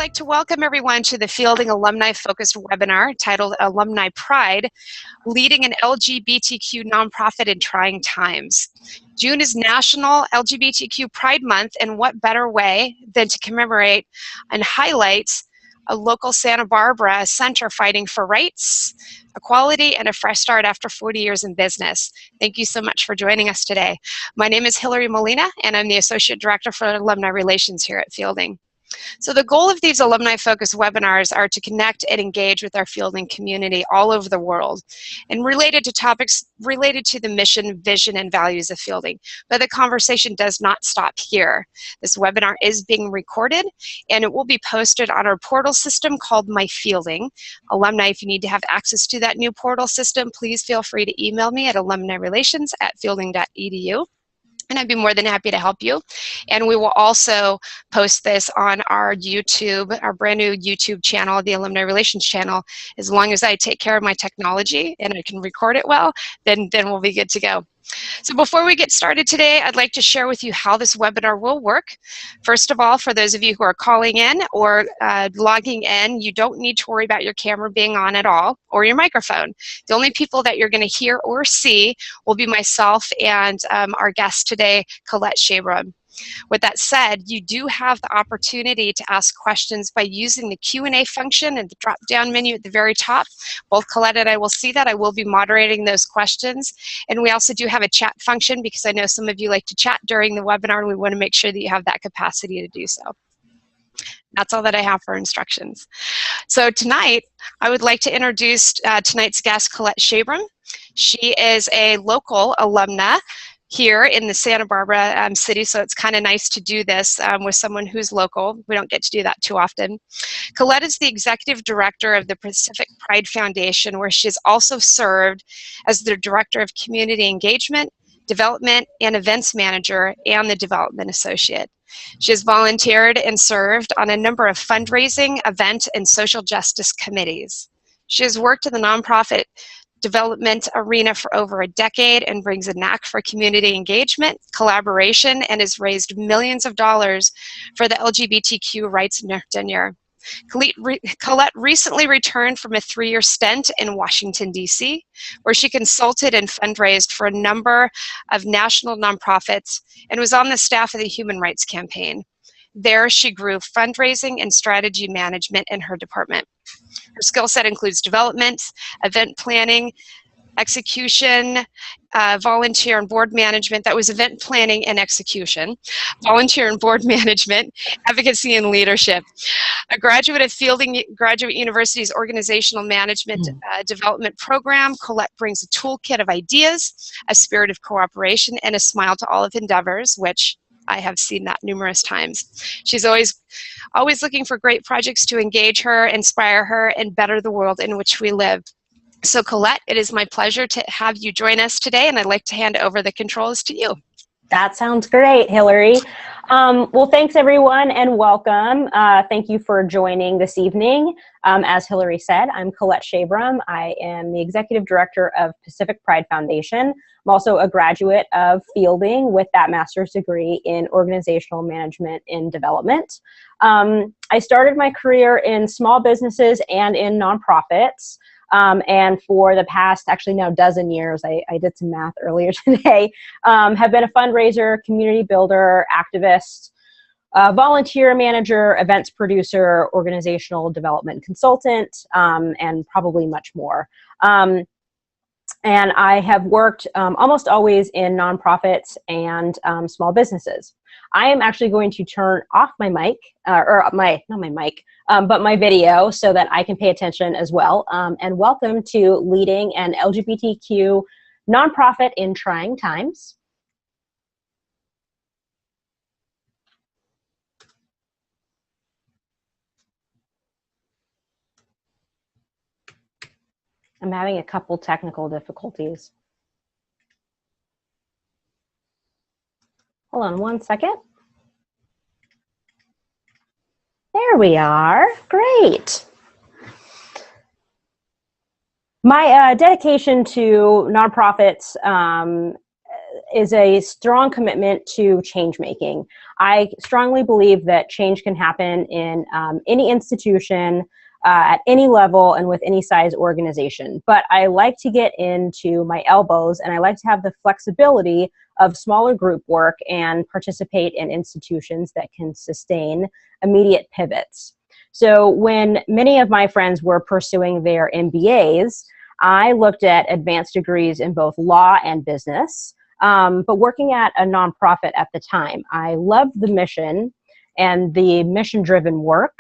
like to welcome everyone to the Fielding Alumni-focused webinar titled Alumni Pride, Leading an LGBTQ Nonprofit in Trying Times. June is National LGBTQ Pride Month, and what better way than to commemorate and highlight a local Santa Barbara center fighting for rights, equality, and a fresh start after 40 years in business. Thank you so much for joining us today. My name is Hillary Molina, and I'm the Associate Director for Alumni Relations here at Fielding. So the goal of these alumni-focused webinars are to connect and engage with our Fielding community all over the world and related to topics related to the mission, vision, and values of Fielding. But the conversation does not stop here. This webinar is being recorded and it will be posted on our portal system called My Fielding. Alumni, if you need to have access to that new portal system, please feel free to email me at alumnirelations@fielding.edu. And I'd be more than happy to help you. And we will also post this on our YouTube, our brand new YouTube channel, the Alumni Relations channel. As long as I take care of my technology and I can record it well, then we'll be good to go. So before we get started today, I'd like to share with you how this webinar will work. First of all, for those of you who are calling in or logging in, you don't need to worry about your camera being on at all or your microphone. The only people that you're going to hear or see will be myself and our guest today, Colette Schabram. With that said, you do have the opportunity to ask questions by using the Q&A function and the drop-down menu at the very top. Both Colette and I will see that. I will be moderating those questions. And we also do have a chat function because I know some of you like to chat during the webinar, and we want to make sure that you have that capacity to do so. That's all that I have for instructions. So tonight, I would like to introduce tonight's guest, Colette Schabram. She is a local alumna here in the Santa Barbara city, so it's kind of nice to do this with someone who's local. We don't get to do that too often. Colette is the Executive Director of the Pacific Pride Foundation, where she's also served as the Director of Community Engagement, Development, and Events Manager, and the Development Associate. She has volunteered and served on a number of fundraising, event, and social justice committees. She has worked in the nonprofit development arena for over a decade and brings a knack for community engagement, collaboration, and has raised millions of dollars for the LGBTQ rights tenure. Colette recently returned from a 3-year stint in Washington, D.C., where she consulted and fundraised for a number of national nonprofits and was on the staff of the Human Rights Campaign. There, she grew fundraising and strategy management in her department. Her skill set includes development, event planning, execution, volunteer and board management. That was event planning and execution, volunteer and board management, advocacy and leadership. A graduate of Fielding Graduate University's Organizational Management Development Program, Colette brings a toolkit of ideas, a spirit of cooperation, and a smile to all of endeavors, which I have seen that numerous times. She's always looking for great projects to engage her, inspire her, and better the world in which we live. So Colette, it is my pleasure to have you join us today, and I'd like to hand over the controls to you. That sounds great, Hillary. Well, thanks everyone and welcome. Thank you for joining this evening. As Hillary said, I'm Colette Schabram. I am the Executive Director of Pacific Pride Foundation. I'm also a graduate of Fielding with that master's degree in Organizational Management and Development. I started my career in small businesses and in nonprofits. And for the past, actually now dozen years, I did some math earlier today, have been a fundraiser, community builder, activist, volunteer manager, events producer, organizational development consultant, and probably much more. And I have worked almost always in nonprofits and small businesses. I am actually going to turn off my mic, not my mic, but my video so that I can pay attention as well. And welcome to Leading an LGBTQ Nonprofit in Trying Times. I'm having a couple technical difficulties. Hold on one second. There we are. Great. My dedication to nonprofits is a strong commitment to change making. I strongly believe that change can happen in any institution, at any level, and with any size organization. But I like to get into my elbows, and I like to have the flexibility of smaller group work and participate in institutions that can sustain immediate pivots. So when many of my friends were pursuing their MBAs, I looked at advanced degrees in both law and business, but working at a nonprofit at the time. I loved the mission and the mission-driven work.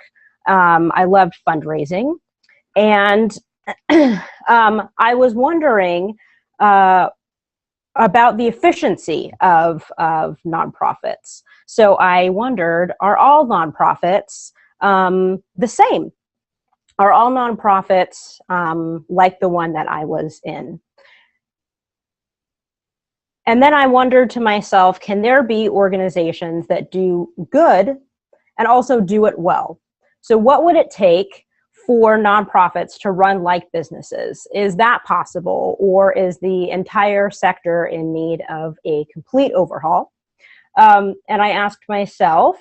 I loved fundraising. And I was wondering about the efficiency of nonprofits. So I wondered, are all nonprofits the same? Are all nonprofits like the one that I was in? And then I wondered to myself, can there be organizations that do good and also do it well? So what would it take for nonprofits to run like businesses? Is that possible, or is the entire sector in need of a complete overhaul? And I asked myself,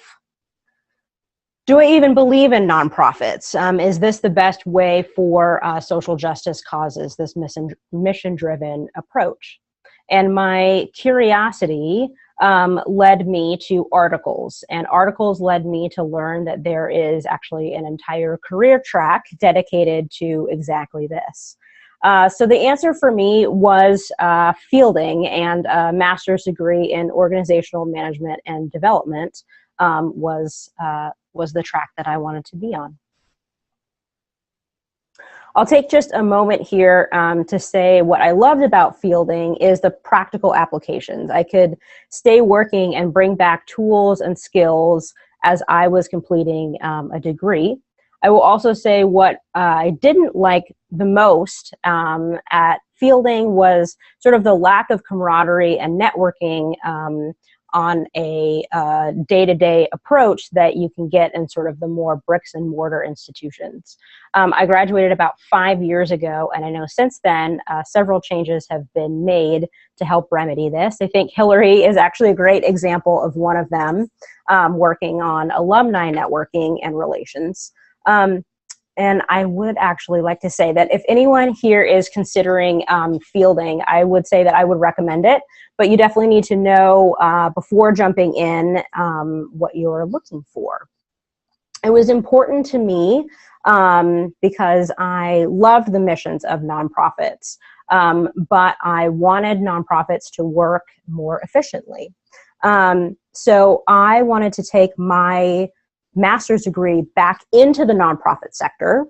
do I even believe in nonprofits? Is this the best way for social justice causes, this mission-driven approach? And my curiosity led me to articles, and articles led me to learn that there is actually an entire career track dedicated to exactly this. So the answer for me was fielding, and a master's degree in organizational management and development was the track that I wanted to be on. I'll take just a moment here to say what I loved about fielding is the practical applications. I could stay working and bring back tools and skills as I was completing a degree. I will also say what I didn't like the most at fielding was sort of the lack of camaraderie and networking on a day-to-day approach that you can get in sort of the more bricks and mortar institutions. I graduated about 5 years ago, and I know since then several changes have been made to help remedy this. I think Hillary is actually a great example of one of them, working on alumni networking and relations. And I would actually like to say that if anyone here is considering fielding, I would say that I would recommend it, but you definitely need to know before jumping in what you're looking for. It was important to me because I loved the missions of nonprofits, but I wanted nonprofits to work more efficiently. So I wanted to take my master's degree back into the nonprofit sector,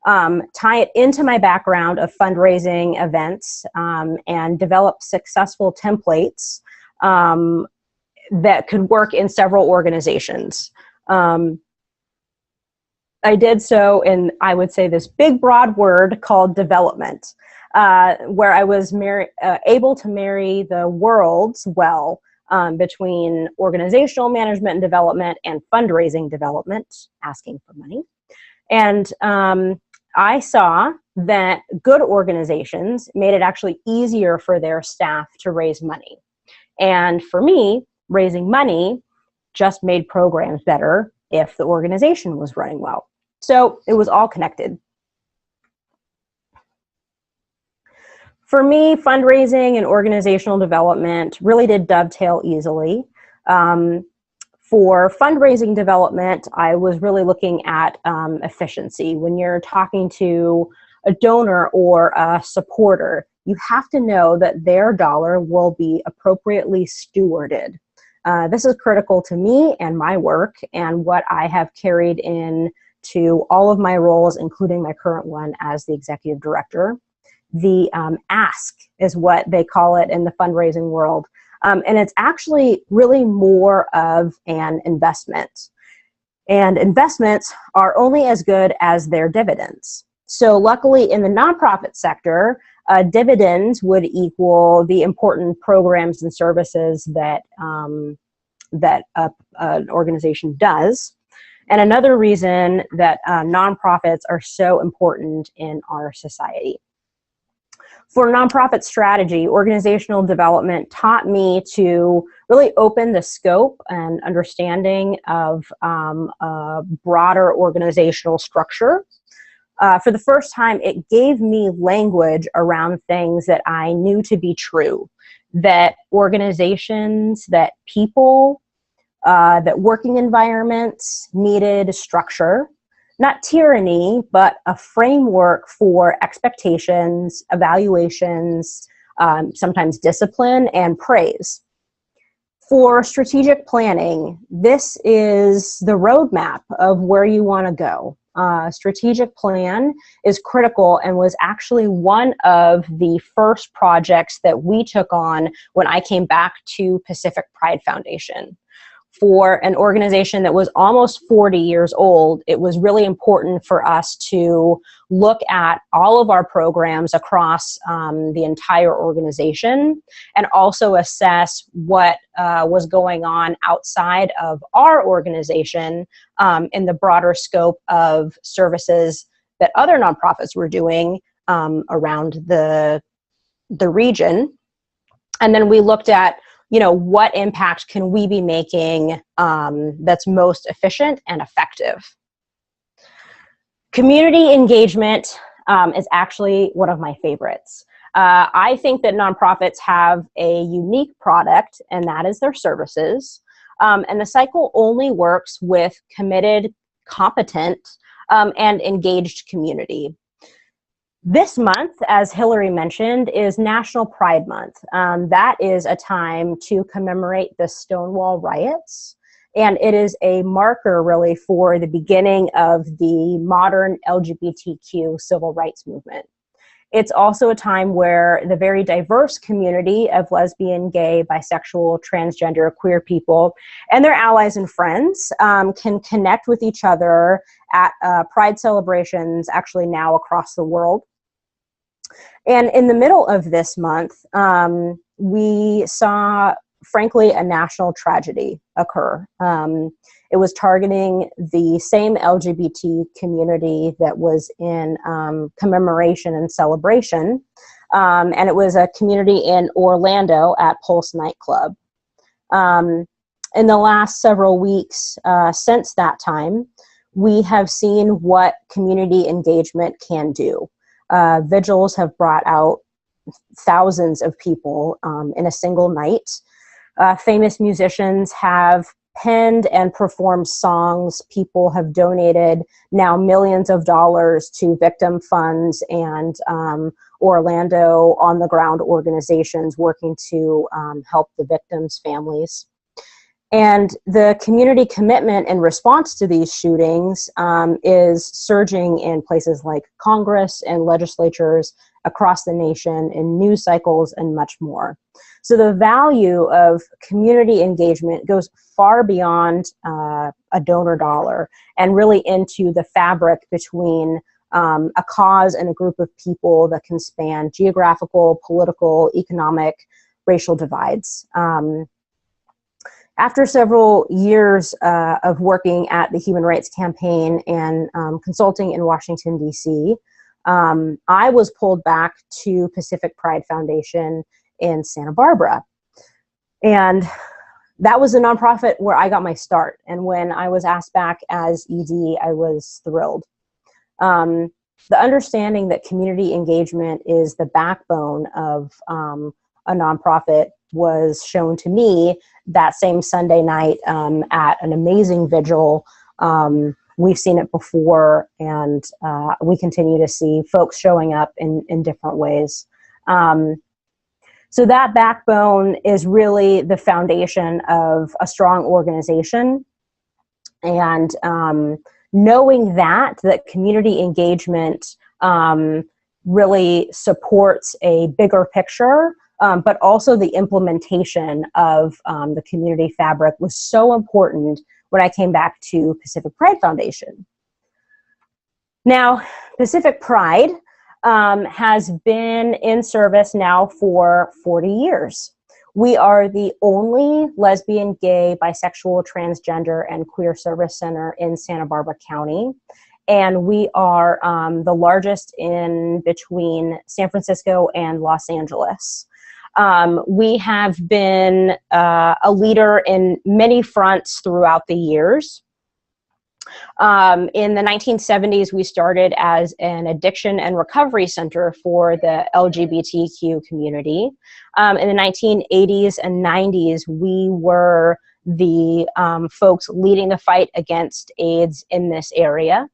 tie it into my background of fundraising events, and develop successful templates that could work in several organizations. I did so in, I would say, this big broad word called development, where I was able to marry the worlds well, between organizational management and development and fundraising development, asking for money. And I saw that good organizations made it actually easier for their staff to raise money. And for me, raising money just made programs better if the organization was running well. So it was all connected. For me, fundraising and organizational development really did dovetail easily. For fundraising development, I was really looking at efficiency. When you're talking to a donor or a supporter, you have to know that their dollar will be appropriately stewarded. This is critical to me and my work, and what I have carried in to all of my roles, including my current one as the executive director. The ask is what they call it in the fundraising world. And it's actually really more of an investment. And investments are only as good as their dividends. So luckily in the nonprofit sector, dividends would equal the important programs and services that, an organization does. And another reason that nonprofits are so important in our society. For nonprofit strategy, organizational development taught me to really open the scope and understanding of a broader organizational structure. For the first time, it gave me language around things that I knew to be true, that organizations, that people, that working environments needed structure, not tyranny, but a framework for expectations, evaluations, sometimes discipline, and praise. For strategic planning, this is the roadmap of where you want to go. Strategic plan is critical and was actually one of the first projects that we took on when I came back to Pacific Pride Foundation. For an organization that was almost 40 years old, it was really important for us to look at all of our programs across the entire organization and also assess what was going on outside of our organization in the broader scope of services that other nonprofits were doing around the region. And then we looked at, what impact can we be making that's most efficient and effective? Community engagement is actually one of my favorites. I think that nonprofits have a unique product, and that is their services. And the cycle only works with committed, competent, and engaged community. This month, as Hillary mentioned, is National Pride Month. That is a time to commemorate the Stonewall riots, and it is a marker really for the beginning of the modern LGBTQ civil rights movement. It's also a time where the very diverse community of lesbian, gay, bisexual, transgender, queer people and their allies and friends can connect with each other at Pride celebrations actually now across the world. And in the middle of this month, we saw, frankly, a national tragedy occur. It was targeting the same LGBT community that was in commemoration and celebration. And it was a community in Orlando at Pulse nightclub. In the last several weeks since that time, we have seen what community engagement can do. Vigils have brought out thousands of people in a single night. Famous musicians have penned and performed songs. People have donated now millions of dollars to victim funds and Orlando on-the-ground organizations working to help the victims' families. And the community commitment in response to these shootings is surging in places like Congress and legislatures across the nation, in news cycles, and much more. So the value of community engagement goes far beyond a donor dollar and really into the fabric between a cause and a group of people that can span geographical, political, economic, racial divides. After several years of working at the Human Rights Campaign and consulting in Washington, D.C., I was pulled back to Pacific Pride Foundation in Santa Barbara. And that was a nonprofit where I got my start. And when I was asked back as ED, I was thrilled. The understanding that community engagement is the backbone of a nonprofit was shown to me that same Sunday night at an amazing vigil. We've seen it before, and we continue to see folks showing up in different ways. So that backbone is really the foundation of a strong organization. And knowing that community engagement really supports a bigger picture, but also the implementation of the community fabric was so important when I came back to Pacific Pride Foundation. Now, Pacific Pride has been in service now for 40 years. We are the only lesbian, gay, bisexual, transgender, and queer service center in Santa Barbara County. and we are the largest in between San Francisco and Los Angeles. We have been a leader in many fronts throughout the years. In the 1970s, we started as an addiction and recovery center for the LGBTQ community. In the 1980s and 90s, we were the folks leading the fight against AIDS in this area.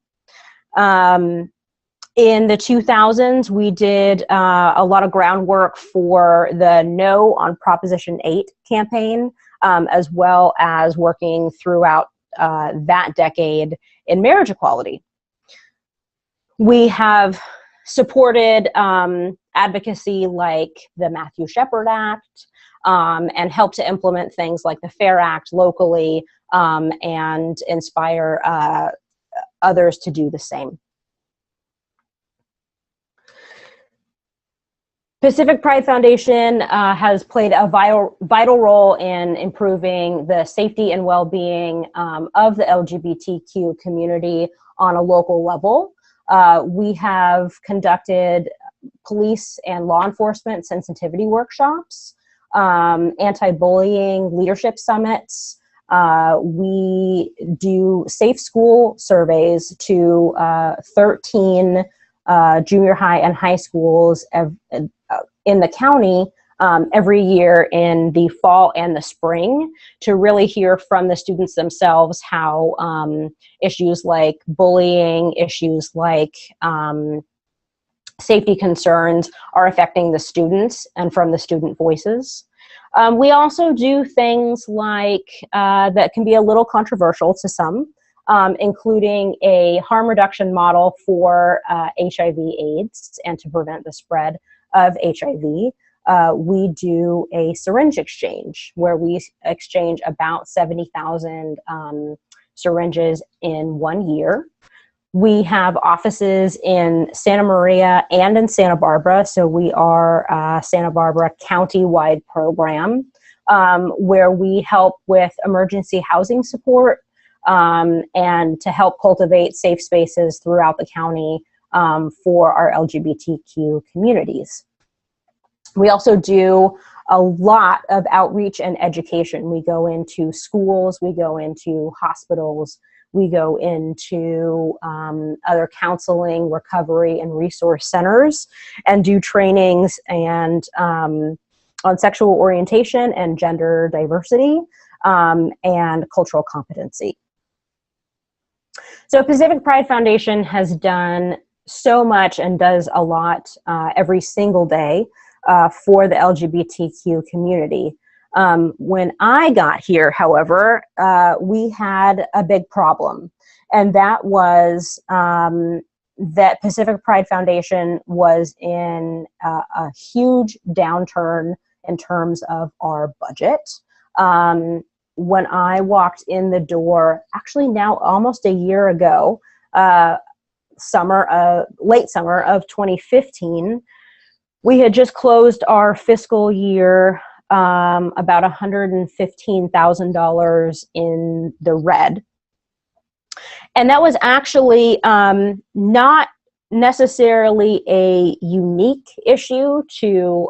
In the 2000s, we did a lot of groundwork for the No on Proposition 8 campaign, as well as working throughout that decade in marriage equality. We have supported advocacy like the Matthew Shepard Act, and helped to implement things like the FAIR Act locally, and inspire others to do the same. Pacific Pride Foundation has played a vital role in improving the safety and well-being of the LGBTQ community on a local level. We have conducted police and law enforcement sensitivity workshops, anti-bullying leadership summits. We do safe school surveys to 13 junior high and high schools in the county every year in the fall and the spring, to really hear from the students themselves how issues like bullying, issues like safety concerns are affecting the students, and from the student voices. We also do things like that can be a little controversial to some, including a harm reduction model for HIV/AIDS and to prevent the spread of HIV. We do a syringe exchange where we exchange about 70,000 syringes in 1 year. We have offices in Santa Maria and in Santa Barbara, so we are a Santa Barbara county-wide program where we help with emergency housing support and to help cultivate safe spaces throughout the county for our LGBTQ communities. We also do a lot of outreach and education. We go into schools, we go into hospitals, we go into other counseling, recovery, and resource centers, and do trainings and on sexual orientation and gender diversity and cultural competency. So Pacific Pride Foundation has done so much and does a lot every single day for the LGBTQ community. When I got here, however, we had a big problem, and that was that Pacific Pride Foundation was in a huge downturn in terms of our budget. When I walked in the door, actually now almost a year ago, late summer of 2015, we had just closed our fiscal year about $115,000 in the red. And that was actually not necessarily a unique issue to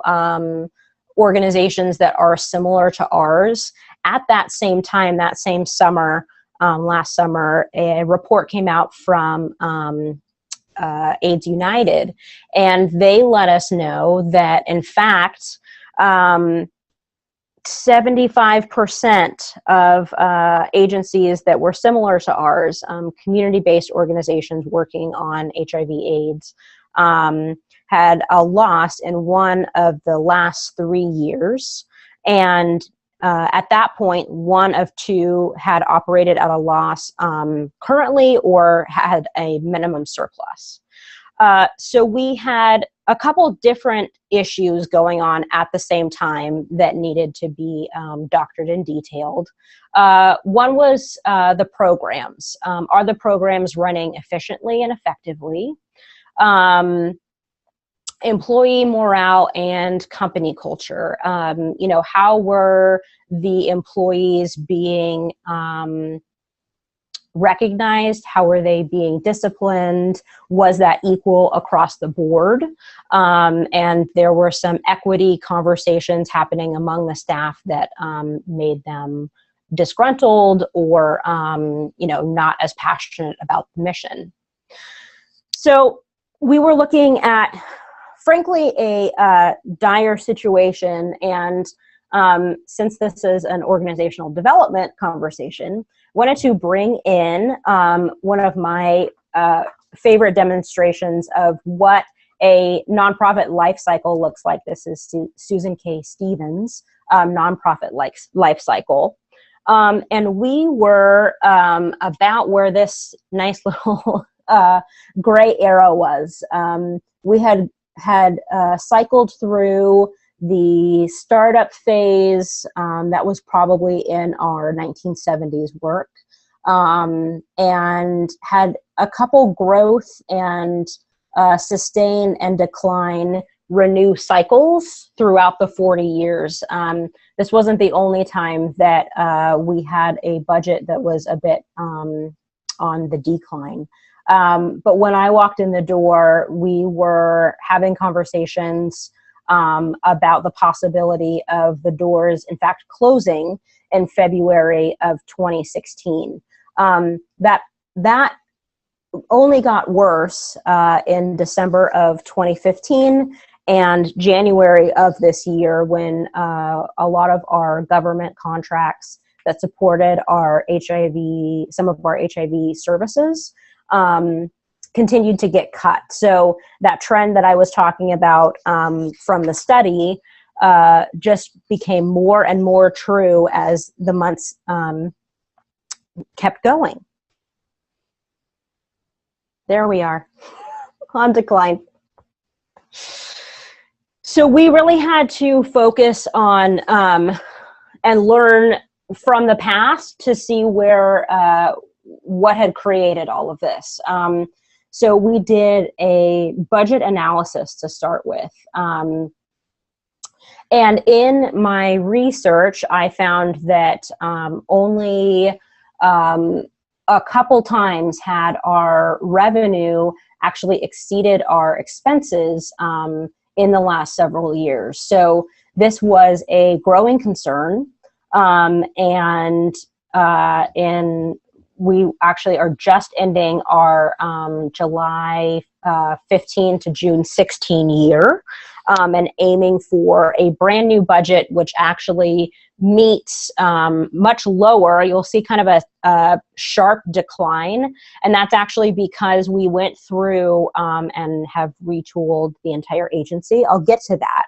organizations that are similar to ours. At that same time, that same summer, last summer, a report came out from AIDS United, and they let us know that, in fact, 75% of agencies that were similar to ours, community-based organizations working on HIV/AIDS, had a loss in one of the last 3 years. And at that point, one of two had operated at a loss currently or had a minimum surplus. So we had a couple different issues going on at the same time that needed to be doctored and detailed. One was the programs. Are the programs running efficiently and effectively? Employee morale and company culture. You know, how were the employees being recognized? How were they being disciplined? Was that equal across the board? And there were some equity conversations happening among the staff that made them disgruntled or not as passionate about the mission. So we were looking at, frankly, a dire situation, and since this is an organizational development conversation, wanted to bring in one of my favorite demonstrations of what a nonprofit life cycle looks like. This is Susan K. Stevens' nonprofit Lifecycle. And we were about where this nice little gray arrow was. We had cycled through the startup phase that was probably in our 1970s work, and had a couple growth and sustain and decline renew cycles throughout the 40 years. This wasn't the only time that we had a budget that was a bit on the decline. But when I walked in the door, we were having conversations about the possibility of the doors, in fact, closing in February of 2016. That only got worse in December of 2015 and January of this year, when a lot of our government contracts that supported our some of our HIV services continued to get cut. So that trend that I was talking about from the study just became more and more true as the months kept going. There we are, on decline. So we really had to focus on and learn from the past to see where what had created all of this. So we did a budget analysis to start with. And in my research, I found that only a couple times had our revenue actually exceeded our expenses in the last several years. So this was a growing concern. We actually are just ending our July 15 to June 16 year, and aiming for a brand new budget, which actually meets much lower. You'll see kind of a sharp decline, and that's actually because we went through and have retooled the entire agency. I'll get to that.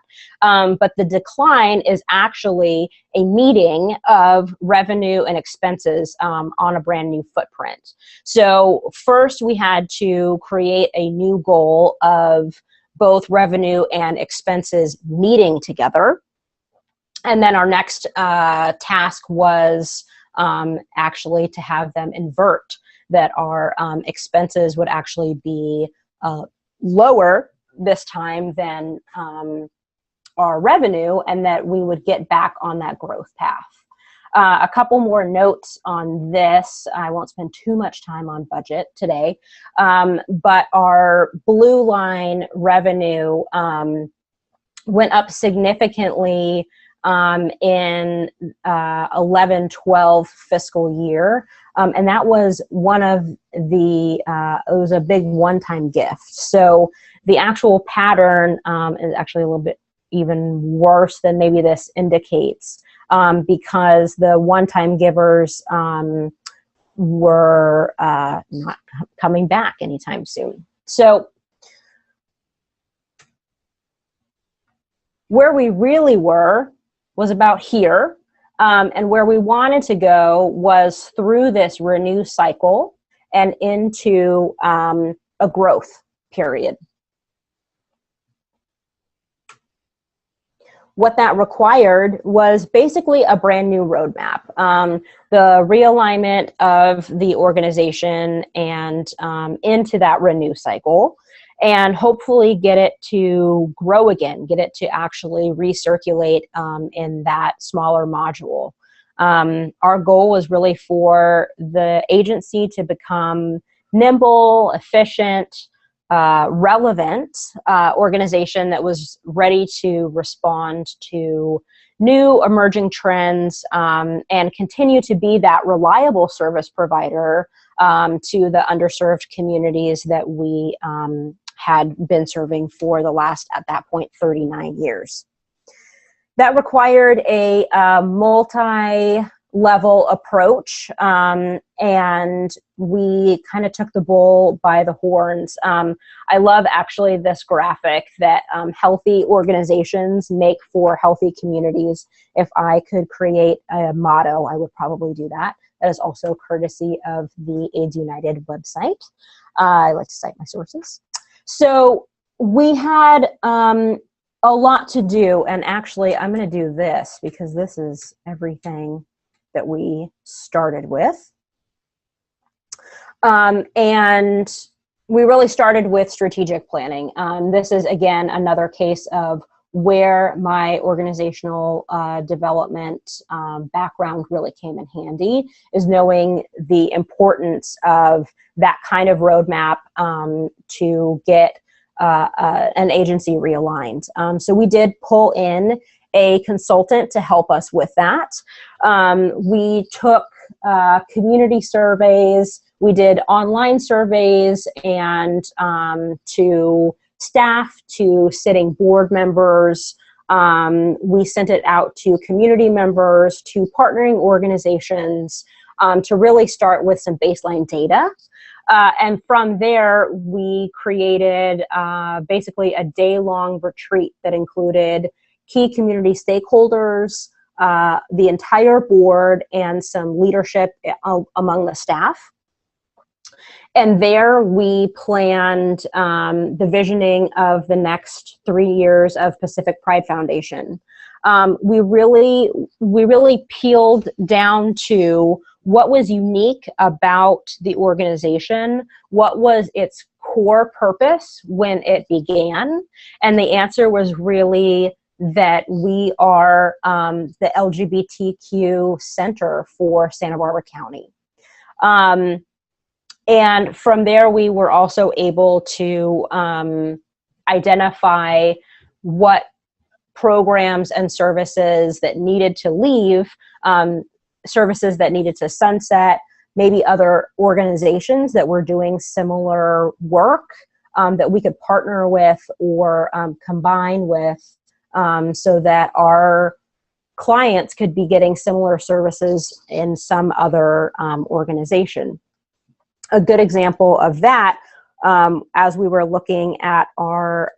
But the decline is actually a meeting of revenue and expenses on a brand new footprint. So first we had to create a new goal of both revenue and expenses meeting together. And then our next task was actually to have them invert, that our expenses would actually be lower this time than our revenue, and that we would get back on that growth path. A couple more notes on this. I won't spend too much time on budget today, but our blue line revenue went up significantly in 11-12 fiscal year. And that was one of the, it was a big one-time gift. So the actual pattern is actually a little bit even worse than maybe this indicates, because the one-time givers were not coming back anytime soon. So where we really were was about here, and where we wanted to go was through this renew cycle and into a growth period. What that required was basically a brand new roadmap, the realignment of the organization and into that renew cycle, and hopefully get it to grow again, get it to actually recirculate in that smaller module. Our goal was really for the agency to become nimble, efficient, relevant organization that was ready to respond to new emerging trends, and continue to be that reliable service provider to the underserved communities that we had been serving for the last, at that point, 39 years. That required a multi-level approach, and we kind of took the bull by the horns. I love actually this graphic that healthy organizations make for healthy communities. If I could create a motto, I would probably do that. That is also courtesy of the AIDS United website. I like to cite my sources. So we had a lot to do, and actually I'm going to do this because this is everything that we started with. And we really started with strategic planning. This is, again, another case of where my organizational development background really came in handy, is knowing the importance of that kind of roadmap to get an agency realigned. So we did pull in a consultant to help us with that. We took community surveys, we did online surveys, and to staff, to sitting board members. We sent it out to community members, to partnering organizations, to really start with some baseline data. And from there, we created basically a day-long retreat that included key community stakeholders, the entire board, and some leadership among the staff. And there we planned the visioning of the next 3 years of Pacific Pride Foundation. We really peeled down to what was unique about the organization, what was its core purpose when it began, and the answer was really that we are the LGBTQ Center for Santa Barbara County. And from there, we were also able to identify what programs and services that needed to leave, services that needed to sunset, maybe other organizations that were doing similar work that we could partner with or combine with, so that our clients could be getting similar services in some other organization. A good example of that, as we were looking at our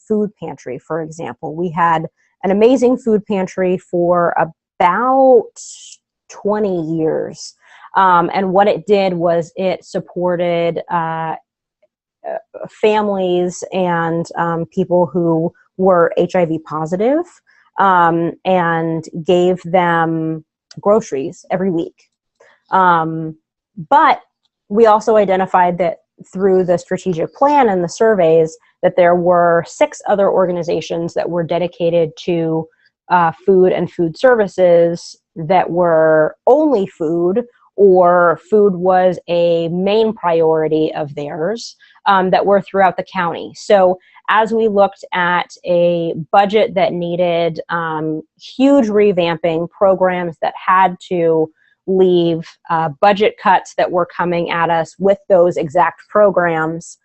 food pantry, for example, we had an amazing food pantry for about 20 years. And what it did was it supported families and people who were HIV positive, and gave them groceries every week. But we also identified that through the strategic plan and the surveys that there were 6 other organizations that were dedicated to food and food services that were only food, or food was a main priority of theirs, that were throughout the county. So as we looked at a budget that needed huge revamping, programs that had to leave, budget cuts that were coming at us with those exact programs,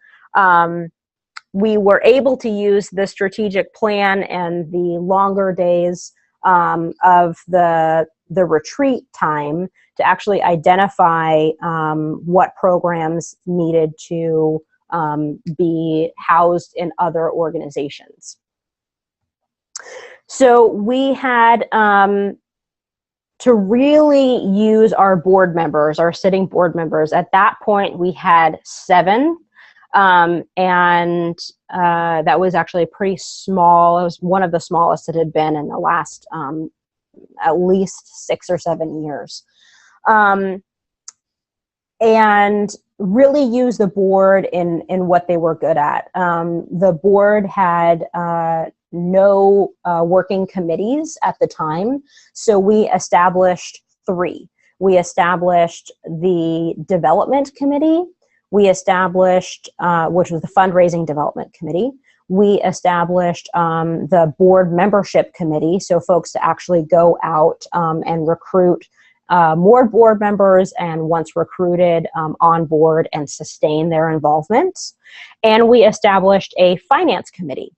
we were able to use the strategic plan and the longer days of the retreat time to actually identify what programs needed to be housed in other organizations. So we had to really use our board members, our sitting board members. At that point, we had 7, and that was actually pretty small. It was one of the smallest it had been in the last at least 6 or 7 years. And really use the board in what they were good at. The board had no working committees at the time, so we established three. We established the development committee. We established, which was the fundraising development committee. We established the board membership committee, so folks to actually go out and recruit more board members, and once recruited, on board and sustain their involvement. And we established a finance committee.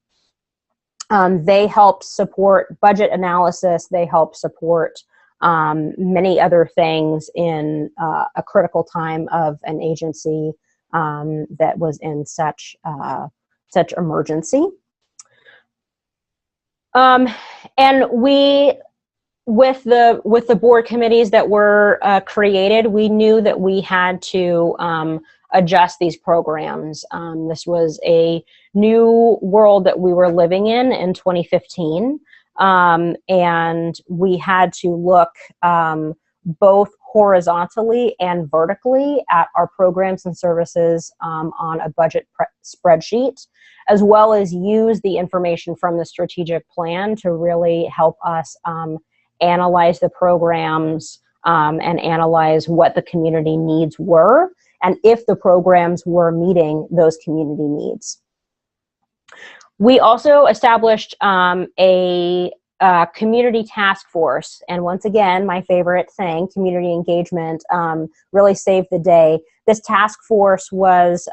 They helped support budget analysis. They helped support many other things in a critical time of an agency that was in such emergency. And we, with the board committees that were created, we knew that we had to adjust these programs. This was a new world that we were living in 2015. And we had to look both horizontally and vertically at our programs and services on a budget spreadsheet, as well as use the information from the strategic plan to really help us analyze the programs and analyze what the community needs were, and if the programs were meeting those community needs. We also established a community task force, and once again, my favorite thing, community engagement, really saved the day. This task force was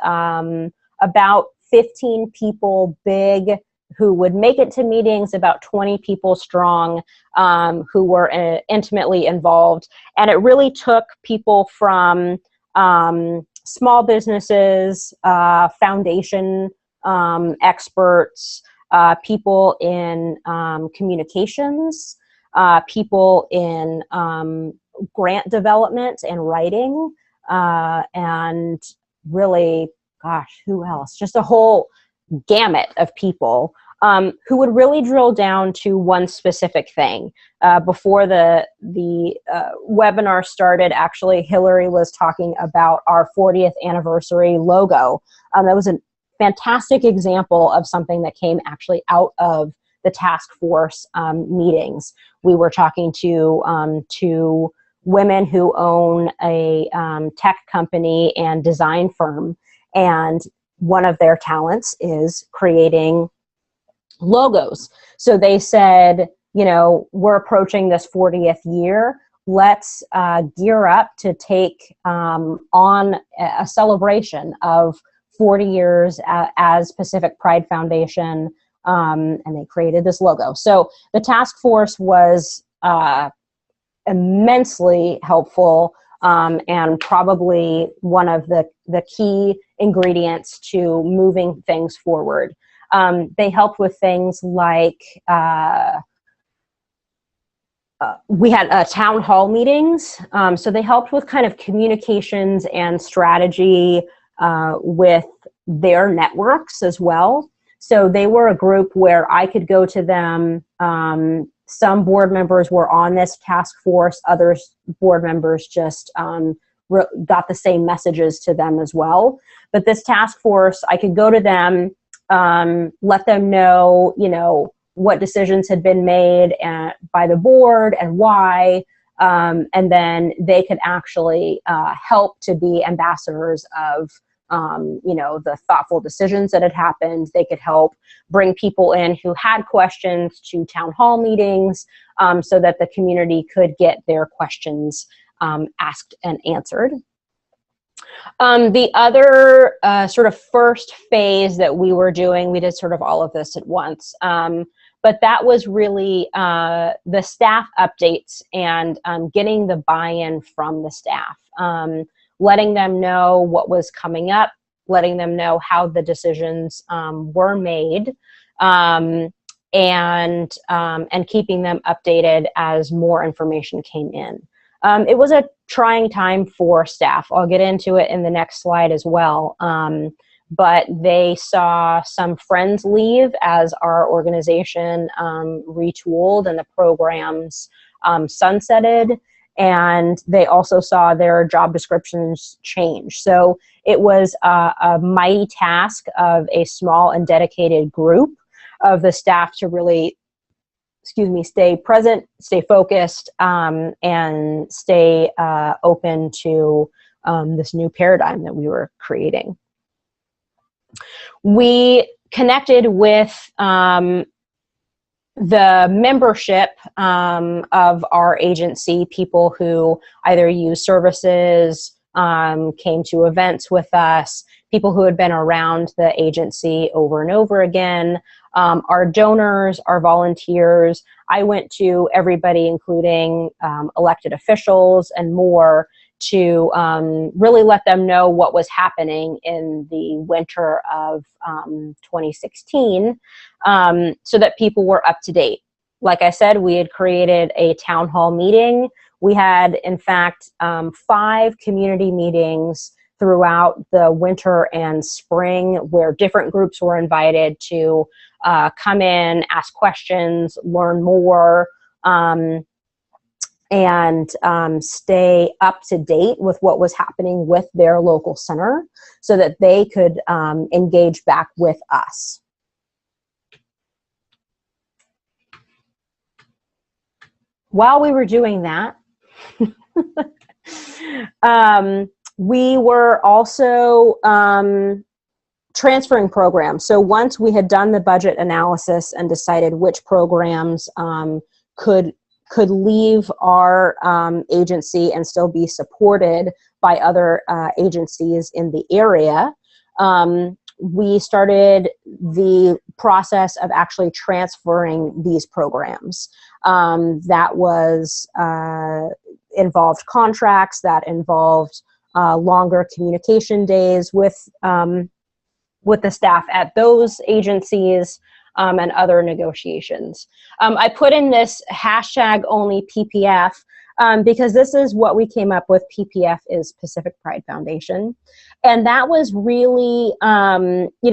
about 15 people big, who would make it to meetings, about 20 people strong, who were intimately involved. And it really took people from small businesses, foundation experts, people in communications, people in grant development and writing, and really, gosh, who else? Just a whole gamut of people who would really drill down to one specific thing. Before the webinar started, actually, Hillary was talking about our 40th anniversary logo. That was a fantastic example of something that came actually out of the task force meetings. We were talking to women who own a tech company and design firm, and one of their talents is creating logos. So they said, you know, we're approaching this 40th year. Let's gear up to take on a celebration of 40 years as Pacific Pride Foundation, and they created this logo. So the task force was immensely helpful, and probably one of the key ingredients to moving things forward. They helped with things like we had town hall meetings, so they helped with kind of communications and strategy with their networks as well. So they were a group where I could go to them. Some board members were on this task force. Other board members just got the same messages to them as well. But this task force, I could go to them, let them know, you know, what decisions had been made by the board and why, and then they could actually help to be ambassadors of, you know, the thoughtful decisions that had happened. They could help bring people in who had questions to town hall meetings, so that the community could get their questions asked and answered. The other sort of first phase that we were doing, we did sort of all of this at once, but that was really the staff updates and getting the buy-in from the staff. Letting them know what was coming up, letting them know how the decisions were made, and keeping them updated as more information came in. It was a trying time for staff. I'll get into it in the next slide as well. But they saw some friends leave as our organization retooled and the programs sunsetted. And they also saw their job descriptions change. So it was a mighty task of a small and dedicated group of the staff to really stay present, stay focused, and stay open to this new paradigm that we were creating. We connected with the membership of our agency, people who either use services, came to events with us, people who had been around the agency over and over again, our donors, our volunteers. I went to everybody, including elected officials and more, to really let them know what was happening in the winter of 2016, so that people were up to date. Like I said, we had created a town hall meeting. We had, in fact, 5 community meetings throughout the winter and spring where different groups were invited to come in, ask questions, learn more, and stay up to date with what was happening with their local center so that they could engage back with us. While we were doing that, we were also transferring programs. So once we had done the budget analysis and decided which programs could leave our agency and still be supported by other agencies in the area, we started the process of actually transferring these programs. That was involved contracts, that involved longer communication days with the staff at those agencies, and other negotiations. I put in this hashtag only PPF because this is what we came up with. PPF is Pacific Pride Foundation. And that was really,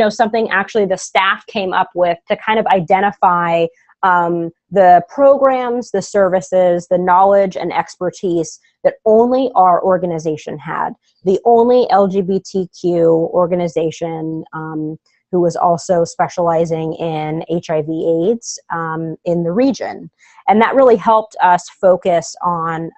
something actually the staff came up with to kind of identify the programs, the services, the knowledge and expertise that only our organization had. The only LGBTQ organization who was also specializing in HIV/AIDS in the region. And that really helped us focus on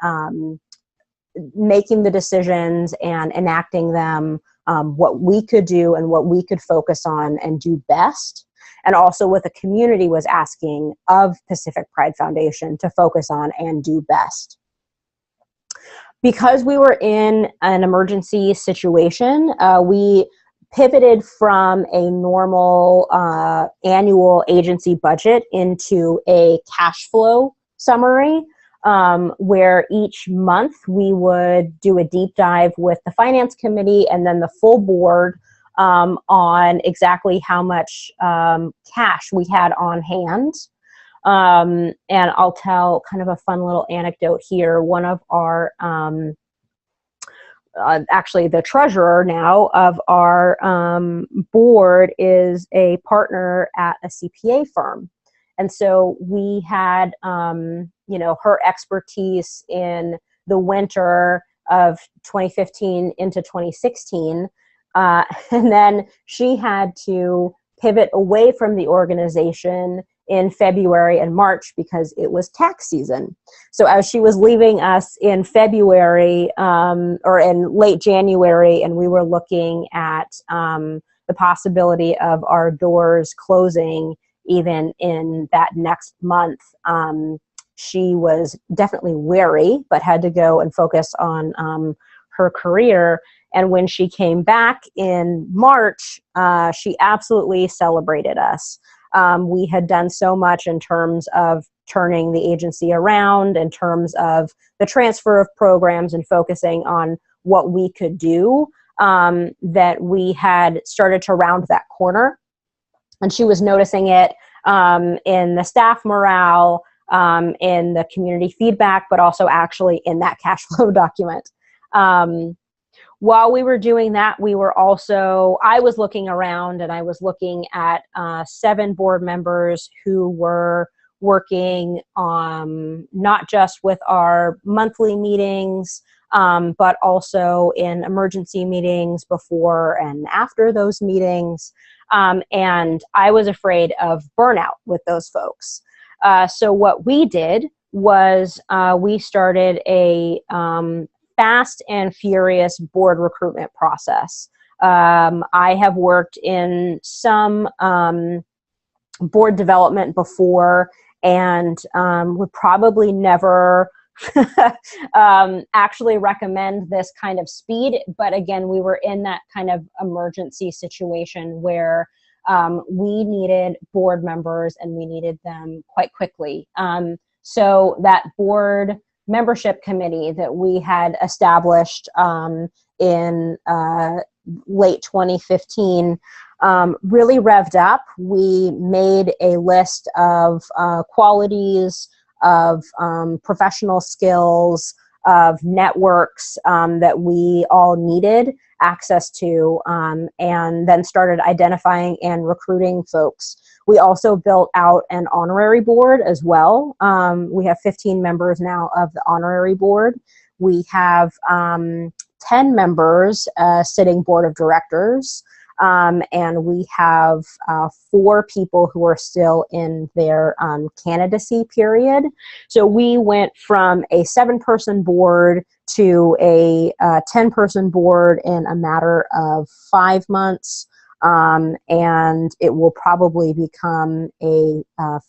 making the decisions and enacting them, what we could do and what we could focus on and do best. And also what the community was asking of Pacific Pride Foundation to focus on and do best. Because we were in an emergency situation, we pivoted from a normal annual agency budget into a cash flow summary, where each month we would do a deep dive with the finance committee and then the full board on exactly how much cash we had on hand. And I'll tell kind of a fun little anecdote here. One of our actually the treasurer now of our board is a partner at a CPA firm. And so we had, her expertise in the winter of 2015 into 2016. And then she had to pivot away from the organization in February and March because it was tax season. So as she was leaving us in February or in late January, and we were looking at the possibility of our doors closing even in that next month, she was definitely wary, but had to go and focus on her career. And when she came back in March, she absolutely celebrated us. We had done so much in terms of turning the agency around, in terms of the transfer of programs and focusing on what we could do, that we had started to round that corner. And she was noticing it in the staff morale, in the community feedback, but also actually in that cash flow document. While we were doing that, I was looking around and I was looking at 7 board members who were working not just with our monthly meetings, but also in emergency meetings before and after those meetings. And I was afraid of burnout with those folks. So what we did was we started a fast and furious board recruitment process. I have worked in some board development before, and would probably never actually recommend this kind of speed. But again, we were in that kind of emergency situation where we needed board members and we needed them quite quickly. So that board membership committee that we had established in late 2015 really revved up. We made a list of qualities, of professional skills, of networks that we all needed access to, and then started identifying and recruiting folks. We also built out an honorary board as well. We have 15 members now of the honorary board. We have 10 members sitting board of directors. And we have 4 people who are still in their candidacy period. So we went from a 7-person board to a 10-person board in a matter of 5 months. And it will probably become a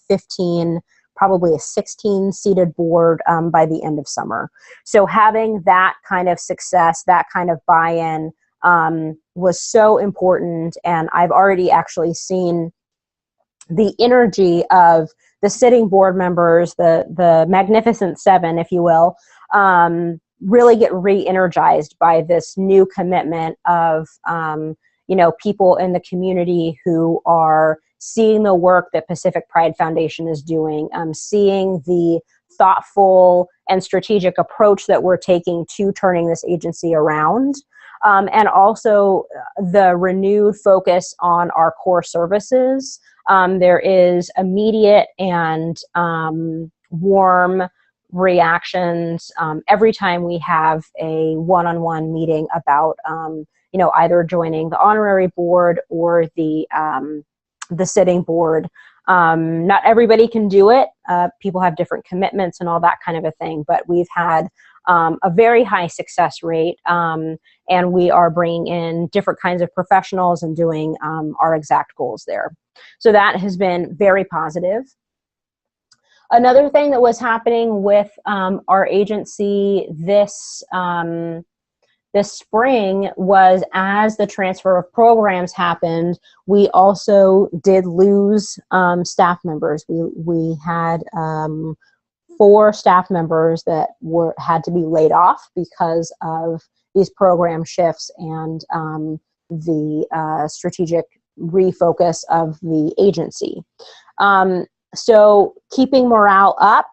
15, probably a 16-seated board by the end of summer. So having that kind of success, that kind of buy-in, was so important, and I've already actually seen the energy of the sitting board members, the Magnificent Seven, if you will, really get re-energized by this new commitment of people in the community who are seeing the work that Pacific Pride Foundation is doing, seeing the thoughtful and strategic approach that we're taking to turning this agency around. And also the renewed focus on our core services. There is immediate and warm reactions every time we have a one-on-one meeting about either joining the honorary board or the sitting board. Not everybody can do it. People have different commitments and all that kind of a thing, but we've had a very high success rate, and we are bringing in different kinds of professionals and doing our exact goals there. So that has been very positive. Another thing that was happening with our agency this spring was, as the transfer of programs happened, we also did lose staff members. We had 4 staff members that had to be laid off because of these program shifts and the strategic refocus of the agency. So keeping morale up,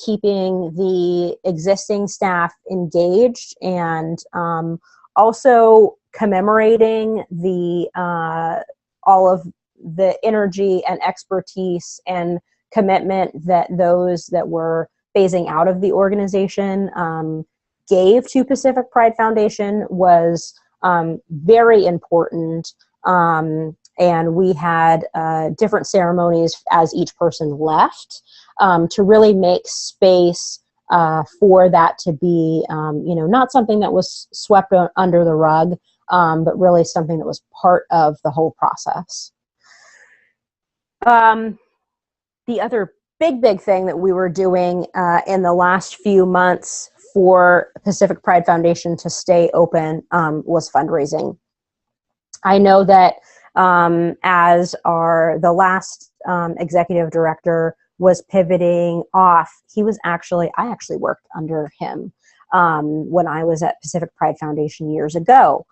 keeping the existing staff engaged, and also commemorating the all of the energy and expertise and commitment that those that were phasing out of the organization gave to Pacific Pride Foundation was very important. And we had different ceremonies as each person left to really make space for that to be, not something that was swept under the rug, but really something that was part of the whole process. The other big thing that we were doing in the last few months for Pacific Pride Foundation to stay open was fundraising. I know that as the last executive director was pivoting off, I actually worked under him when I was at Pacific Pride Foundation years ago.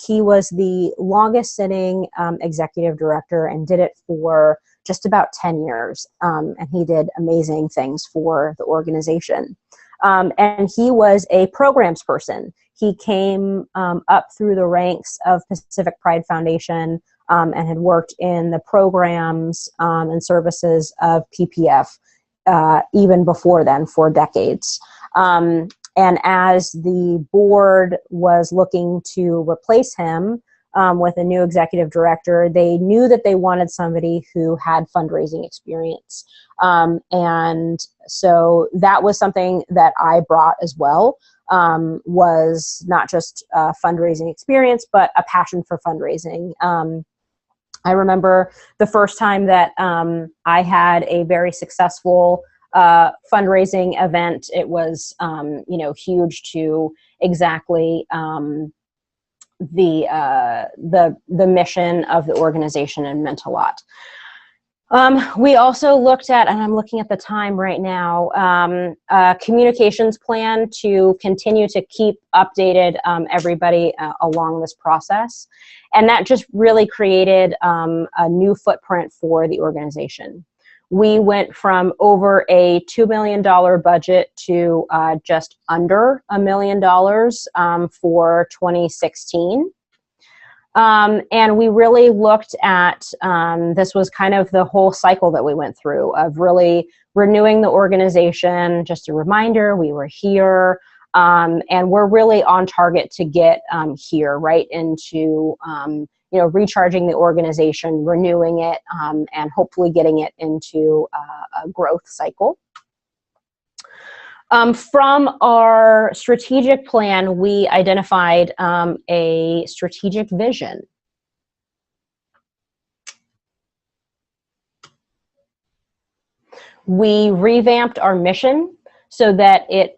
He was the longest sitting executive director and did it for just about 10 years. And he did amazing things for the organization. And he was a programs person. He came up through the ranks of Pacific Pride Foundation and had worked in the programs and services of PPF even before then, for decades. And as the board was looking to replace him, with a new executive director, they knew that they wanted somebody who had fundraising experience. And so that was something that I brought as well, was not just fundraising experience, but a passion for fundraising. I remember the first time that I had a very successful fundraising event. It was, huge to exactly the mission of the organization, and meant a lot. We also looked at, and I'm looking at the time right now, a communications plan to continue to keep updated everybody along this process. And that just really created a new footprint for the organization. We went from over a $2 million budget to just under $1 million for 2016. And we really looked at, this was kind of the whole cycle that we went through of really renewing the organization. Just a reminder, we were here, and we're really on target to get here right into, recharging the organization, renewing it, and hopefully getting it into a growth cycle. From our strategic plan, we identified a strategic vision. We revamped our mission so that it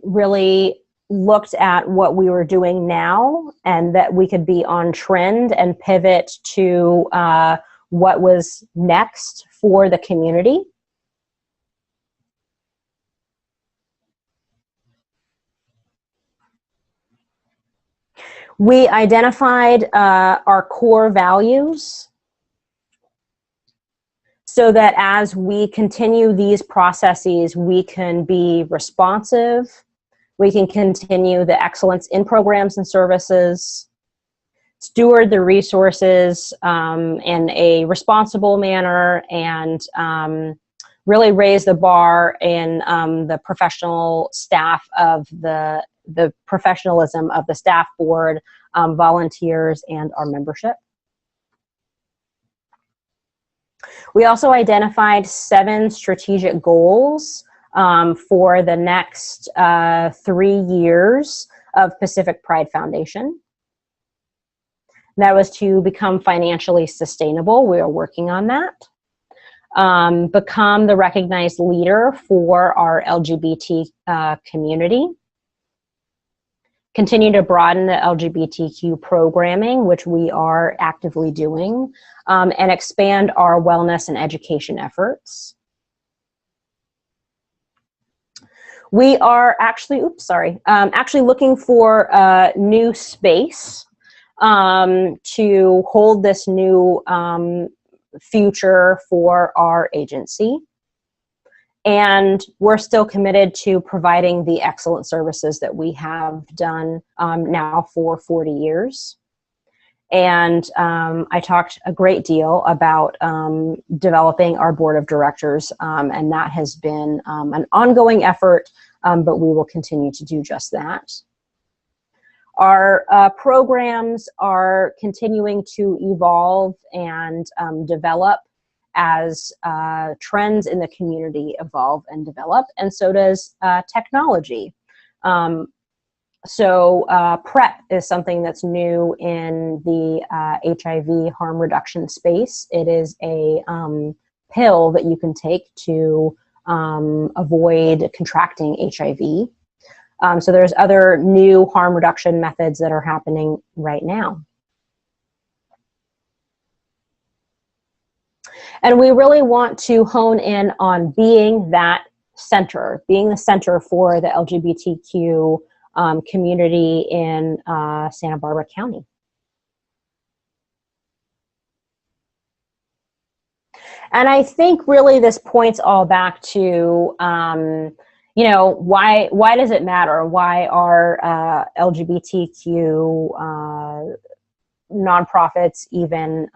really looked at what we were doing now, and that we could be on trend and pivot to what was next for the community. We identified our core values so that as we continue these processes, we can be responsive, we can continue the excellence in programs and services, steward the resources in a responsible manner, and really raise the bar in the professional staff of the professionalism of the staff board, volunteers, and our membership. We also identified 7 strategic goals for the next 3 years of Pacific Pride Foundation. That was to become financially sustainable. We are working on that. Become the recognized leader for our LGBT community. Continue to broaden the LGBTQ programming, which we are actively doing, and expand our wellness and education efforts. We are actually, actually looking for a new space to hold this new future for our agency. And we're still committed to providing the excellent services that we have done now for 40 years. And I talked a great deal about developing our board of directors, and that has been an ongoing effort, but we will continue to do just that. Our programs are continuing to evolve and develop as trends in the community evolve and develop, and so does technology. So PrEP is something that's new in the HIV harm reduction space. It is a pill that you can take to avoid contracting HIV. So there's other new harm reduction methods that are happening right now. And we really want to hone in on being that center, being the center for the LGBTQ community in Santa Barbara County. And I think really this points all back to, why does it matter? Why are LGBTQ nonprofits even,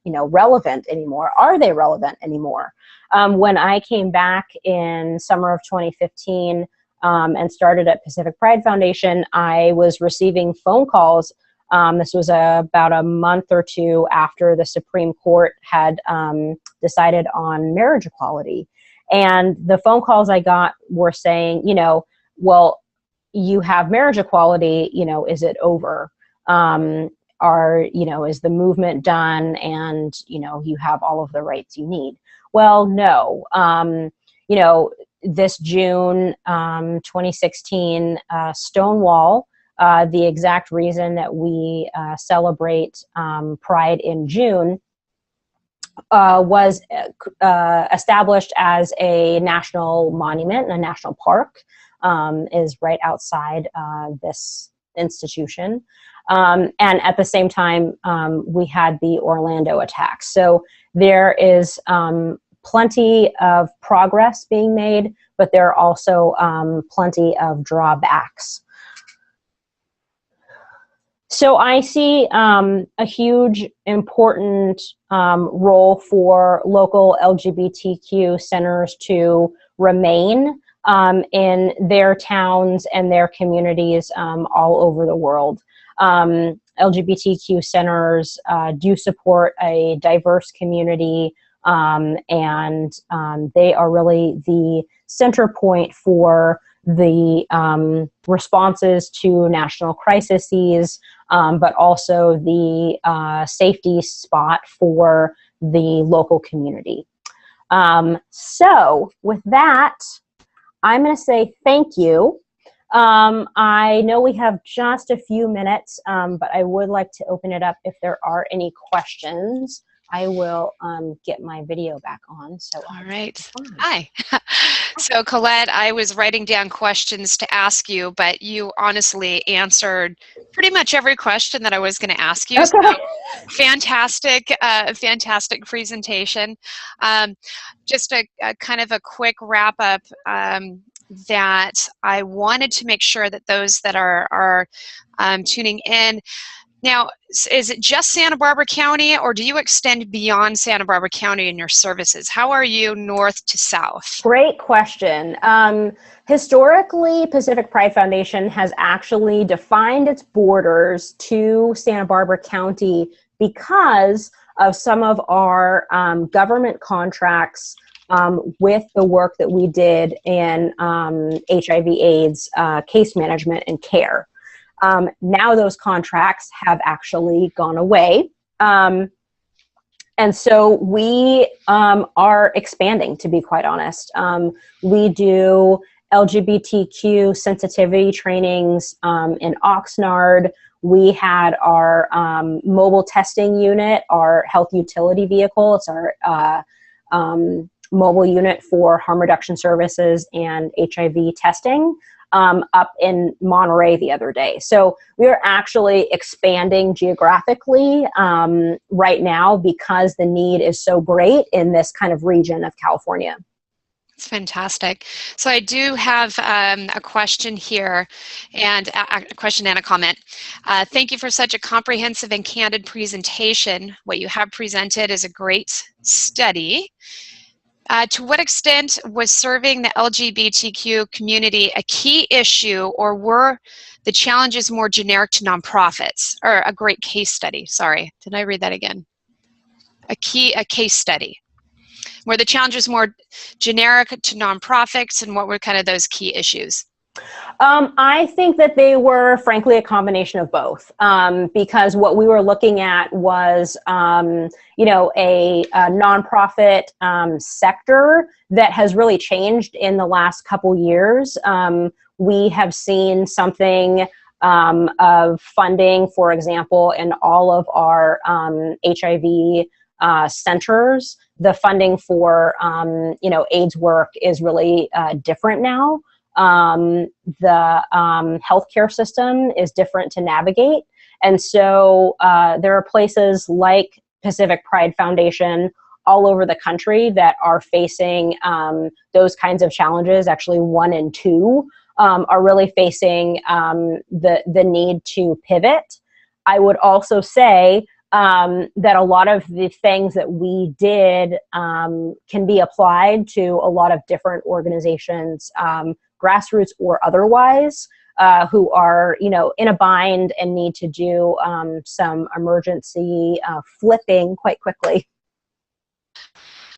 relevant anymore? Are they relevant anymore? When I came back in summer of 2015 and started at Pacific Pride Foundation, I was receiving phone calls This was about a month or two after the Supreme Court had decided on marriage equality. And the phone calls I got were saying, well, you have marriage equality, is it over? Is the movement done, and, you have all of the rights you need? Well, no. This June 2016, Stonewall, the exact reason that we celebrate Pride in June, was established as a national monument, a national park, is right outside this institution. And at the same time, we had the Orlando attacks. So there is plenty of progress being made, but there are also plenty of drawbacks. So I see a huge, important role for local LGBTQ centers to remain in their towns and their communities all over the world. LGBTQ centers do support a diverse community, and they are really the center point for the responses to national crises, but also the safety spot for the local community. So with that, I'm going to say thank you. I know we have just a few minutes, but I would like to open it up if there are any questions. I will get my video back on. So all right. Hi. So Colette, I was writing down questions to ask you, but you honestly answered pretty much every question that I was going to ask you. Okay. So fantastic, fantastic presentation. Just a kind of a quick wrap up that I wanted to make sure that those that are tuning in. Now, is it just Santa Barbara County, or do you extend beyond Santa Barbara County in your services? How are you north to south? Great question. Historically, Pacific Pride Foundation has actually defined its borders to Santa Barbara County because of some of our government contracts with the work that we did in HIV/AIDS case management and care. Now those contracts have actually gone away. And so we are expanding, to be quite honest. We do LGBTQ sensitivity trainings in Oxnard. We had our mobile testing unit, our health utility vehicle. It's our mobile unit for harm reduction services and HIV testing. Up in Monterey the other day. So we are actually expanding geographically right now because the need is so great in this kind of region of California. It's fantastic. So I do have a question here, and a question and a comment. Thank you for such a comprehensive and candid presentation. What you have presented is a great study. To what extent was serving the LGBTQ community a key issue, or were the challenges more generic to nonprofits? Or a great case study, sorry. Did I read that again? A case study. Were the challenges more generic to nonprofits, and what were kind of those key issues? I think that they were, frankly, a combination of both, because what we were looking at was, a nonprofit sector that has really changed in the last couple years. We have seen something of funding, for example, in all of our HIV centers. The funding for, AIDS work is really different now. The healthcare system is different to navigate. And so there are places like Pacific Pride Foundation all over the country that are facing those kinds of challenges. Actually, 1 and 2 are really facing the need to pivot. I would also say that a lot of the things that we did can be applied to a lot of different organizations, grassroots or otherwise. who are, in a bind and need to do some emergency flipping quite quickly.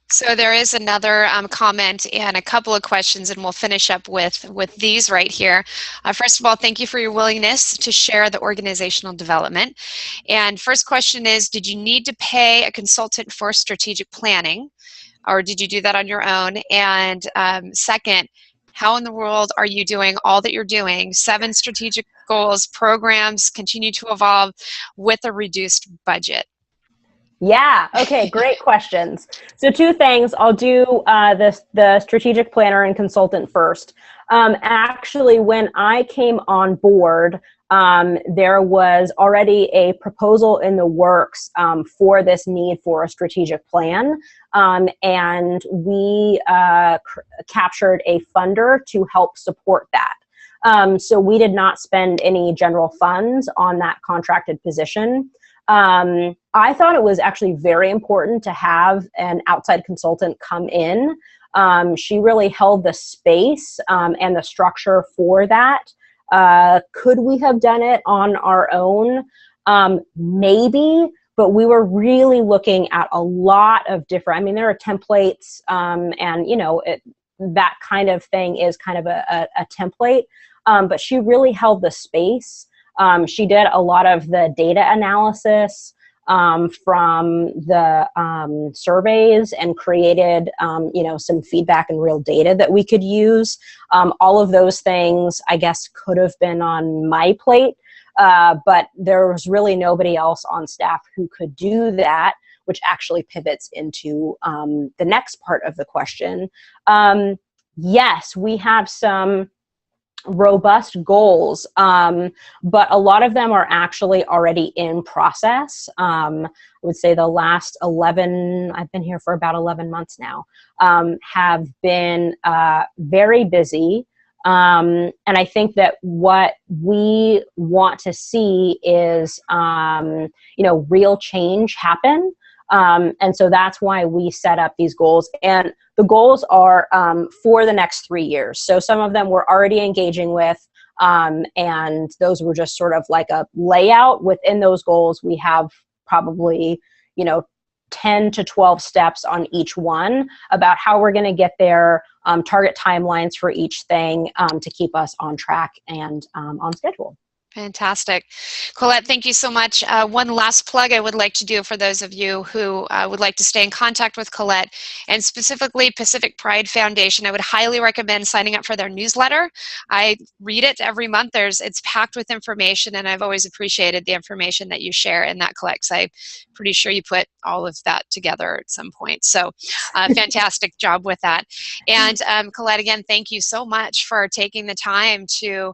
So there is another comment and a couple of questions, and we'll finish up with these right here. First of all, thank you for your willingness to share the organizational development. And first question is, did you need to pay a consultant for strategic planning, or did you do that on your own? And second, how in the world are you doing all that you're doing, 7 strategic goals, programs, continue to evolve with a reduced budget? Yeah. Okay. Great questions. So 2 things. I'll do the strategic planner and consultant first. Actually, when I came on board, there was already a proposal in the works for this need for a strategic plan, and we captured a funder to help support that. So we did not spend any general funds on that contracted position. I thought it was actually very important to have an outside consultant come in. She really held the space and the structure for that. Could we have done it on our own? Maybe, but we were really looking at a lot of different, there are templates, and that kind of thing is kind of a template, but she really held the space. She did a lot of the data analysis from the surveys and created, some feedback and real data that we could use. All of those things, I guess, could have been on my plate, but there was really nobody else on staff who could do that, which actually pivots into the next part of the question. Yes, we have some robust goals, but a lot of them are actually already in process. I would say the last 11, I've been here for about 11 months now, have been very busy. And I think that what we want to see is, real change happen. And so that's why we set up these goals. And the goals are for the next 3 years. So some of them we're already engaging with, and those were just sort of like a layout. Within those goals, we have probably, 10 to 12 steps on each one about how we're going to get there, target timelines for each thing to keep us on track and on schedule. Fantastic. Colette, thank you so much. One last plug I would like to do for those of you who would like to stay in contact with Colette, and specifically Pacific Pride Foundation. I would highly recommend signing up for their newsletter. I read it every month. It's packed with information, and I've always appreciated the information that you share in that, Colette. I'm pretty sure you put all of that together at some point. So fantastic job with that. And Colette, again, thank you so much for taking the time to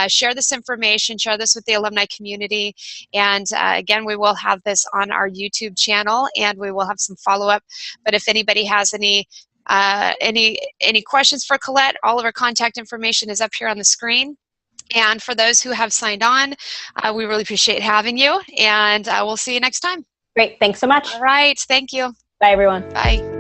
share this information, share this with the alumni community. And again, we will have this on our YouTube channel, and we will have some follow-up. But if anybody has any questions for Colette, all of our contact information is up here on the screen. And for those who have signed on, we really appreciate having you, and we'll see you next time. Great. Thanks so much. All right. Thank you. Bye, everyone. Bye.